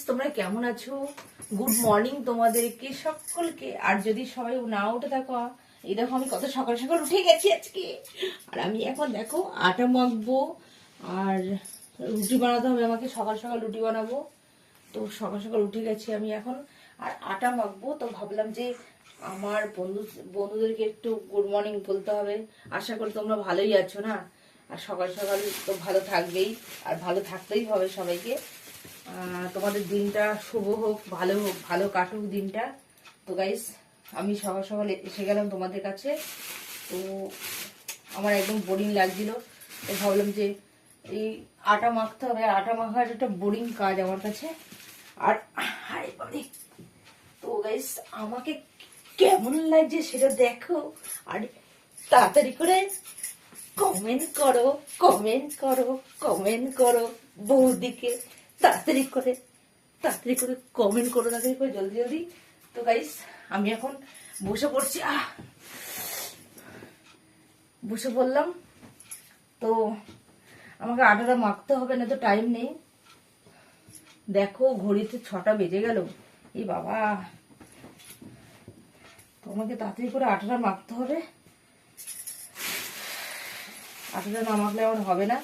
তোমরা কেমন আছো? গুড মর্নিং তোমাদেরকে সকলকে। আর যদি সবাই না উঠে থাকো, এই দেখো আমি কত সকাল সকাল উঠে গেছি আজকে। আর আমি এখন দেখো আটা মাখবো আর রুটি বানাতে হবে আমাকে। সকাল সকাল রুটি বানাবো, তো সকাল সকাল উঠে গেছি আমি এখন। আর আটা মাখবো, তো ভাবলাম যে আমার বন্ধুদেরকে একটু গুড মর্নিং বলতে হবে। আশা করি তোমরা ভালোই আছো না? আর সকাল সকাল তো ভালো থাকবেই, আর ভালো থাকতেই হবে সবাইকে। তোমাদের দিনটা শুভ হোক, ভালো কাটুক দিনটা। তো গাইস, আমি সকাল সকাল এসে গেলাম তোমাদের কাছে। তো আমার একদম বোরিং লাগছিল, তো ভাবলাম যে এই আটা মাখতে হবে। আটা মাখার একটা বোরিং কাজ আমার কাছে। আর হাই বাড়ি, তো গাইস আমাকে কেমন লাগছে সেটা দেখো, আর তাড়াতাড়ি করে কমেন্ট করো, কমেন্ট করো, কমেন্ট করো বৌদিকে। তাড়াতাড়ি করে কমেন্ট করো, তাড়াতাড়ি করে, জলদি জলদি। তো গাইস আমি এখন বসে পড়ছি, বসে পড়লাম। তো আমাকে আটাটা মাখতে হবে, না তো টাইম নেই। দেখো ঘড়িতে 6টা বেজে গেল। এই বাবা, তোমাকে তাড়াতাড়ি করে আটাটা মাখতে হবে। আটাটা না মাখলে আমার হবে না।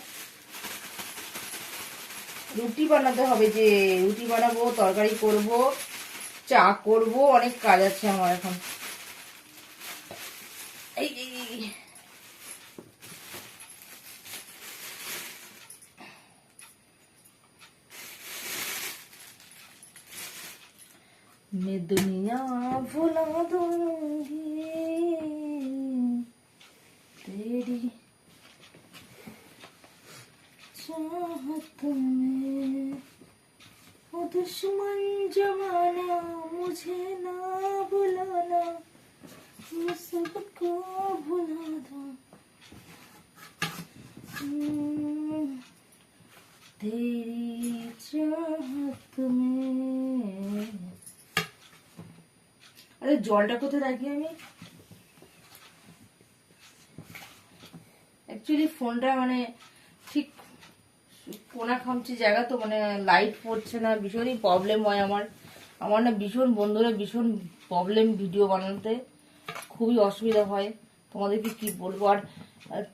রুটি বানাতে হবে, যে রুটি বানাবো, তরকারি করব, চা করব, অনেক কাজ আছে আমার এখন। এই मैं दुनिया भुला दूंगी तेरी चाहत में, वो दुश्मन जमाना मुझे ना बुलाना, मैं सबको भुला दूं तेरी चाहत में। আরে জলটা কোথায় রাখি আমি? অ্যাকচুয়ালি ফোনটা মানে ঠিক কোনা খামচি জায়গা, তো মানে লাইট পড়ছে না, ভীষণই প্রবলেম হয় আমার। আমার না ভীষণ বন্ধুরা ভীষণ প্রবলেম ভিডিও বানাতে, খুবই অসুবিধা হয়। তোমাদেরকে কি বলবো। আর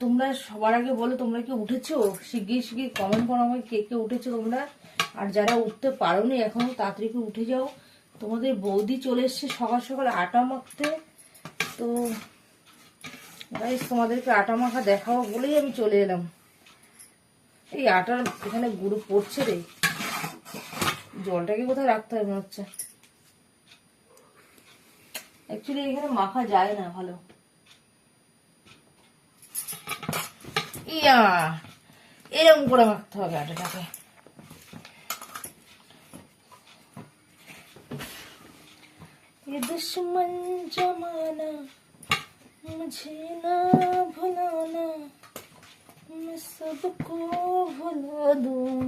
তোমরা সবার আগে বলো, তোমরা কি উঠেছো? শিগগির কমেন্ট করো আমাকে, কে কে উঠেছো তোমরা। আর যারা উঠতে পারোনি এখনো, তাড়াতাড়ি করে উঠে যাও। তোমাদের বৌদি চলে এসছে সকাল সকাল আটা মাখতে। তো গাইস তোমাদেরকে আটা মাখা দেখাবো বলেই আমি চলে এলাম। এই আটার এখানে গুঁড়ো পড়ছে রে, জলটাকে কোথায় রাখতে হবে মনে হচ্ছে। অ্যাকচুয়ালি এখানে মাখা যায় না ভালো। ইয়া, এরকম করে মাখতে হবে আটাটাকে। ये दुश्मन जमाना मुझे ना भुलाना, मैं सबको भुला दूं।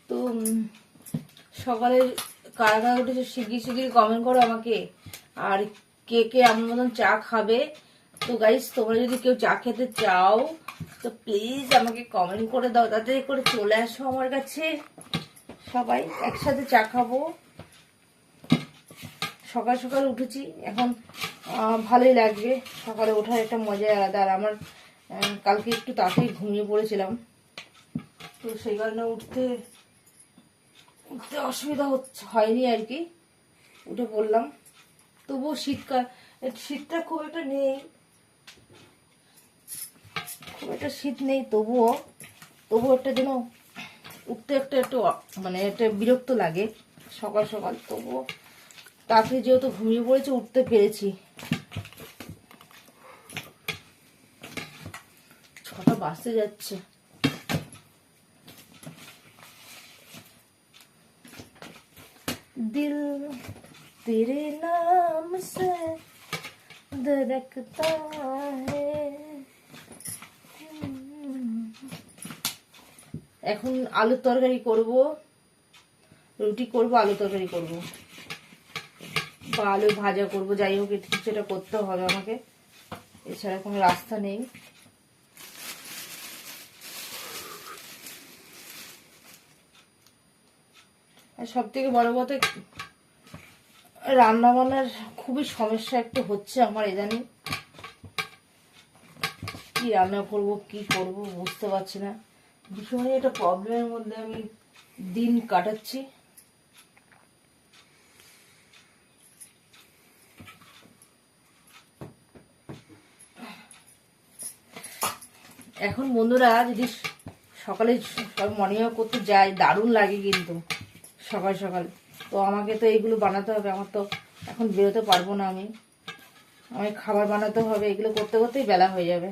তো সকালে কারা কারা উঠেছে শিগগির কমেন্ট করো আমাকে। আর কে কে আমার মতন চা খাবে? তো গাইস তোমরা যদি কেউ চা খেতে চাও, তো প্লিজ আমাকে কমেন্ট করে দাও, তাড়াতাড়ি করে চলে আসো আমার কাছে, সবাই একসাথে চা খাবো। সকাল সকাল উঠেছি এখন, ভালোই লাগবে। সকালে ওঠার একটা মজাই আলাদা। আর আমার কালকে একটু তাড়াতাড়ি ঘুমিয়ে পড়েছিলাম, তো সেই কারণে উঠতে অসুবিধা হয়নি আর কি, উঠে পড়লাম। তবুও শীতটা খুব একটা নেই, খুব একটা শীত নেই, তবুও একটা যেন উঠতে একটু মানে একটা বিরক্ত লাগে সকাল সকাল। তবুও তাড়াতাড়ি যেহেতু ঘুমিয়ে পড়েছে, উঠতে পেরেছি। 6টা বাজতে যাচ্ছে। दिल तेरे नाम से धड़कता है। এখন আলুর তরকারি করব, রুটি করব, আলু তরকারি করব, বা আলু ভাজা করব, যাই হোক কিছু একটা করতে হবে আমাকে। এছাড়া কোনো রাস্তা নেই। আর সব থেকে বড় কথা, রান্না বান্নার খুবই সমস্যা একটু হচ্ছে আমার ইদানিং। কি রান্না করব কি করব বুঝতে পারছি না, ভীষণই একটা প্রবলেমের মধ্যে আমি দিন কাটাচ্ছি। এখন বন্ধুরা যদি সকালে মর্নিং ওয়াক করতে যাই, দারুণ লাগে কিন্তু সকাল সকাল। তো আমাকে তো এইগুলো বানাতে হবে, আমার তো এখন বেরোতে পারবো না। আমি খাবার বানাতে হবে, এগুলো করতে করতেই বেলা হয়ে যাবে।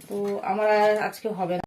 তো আমার আর আজকে হবে না।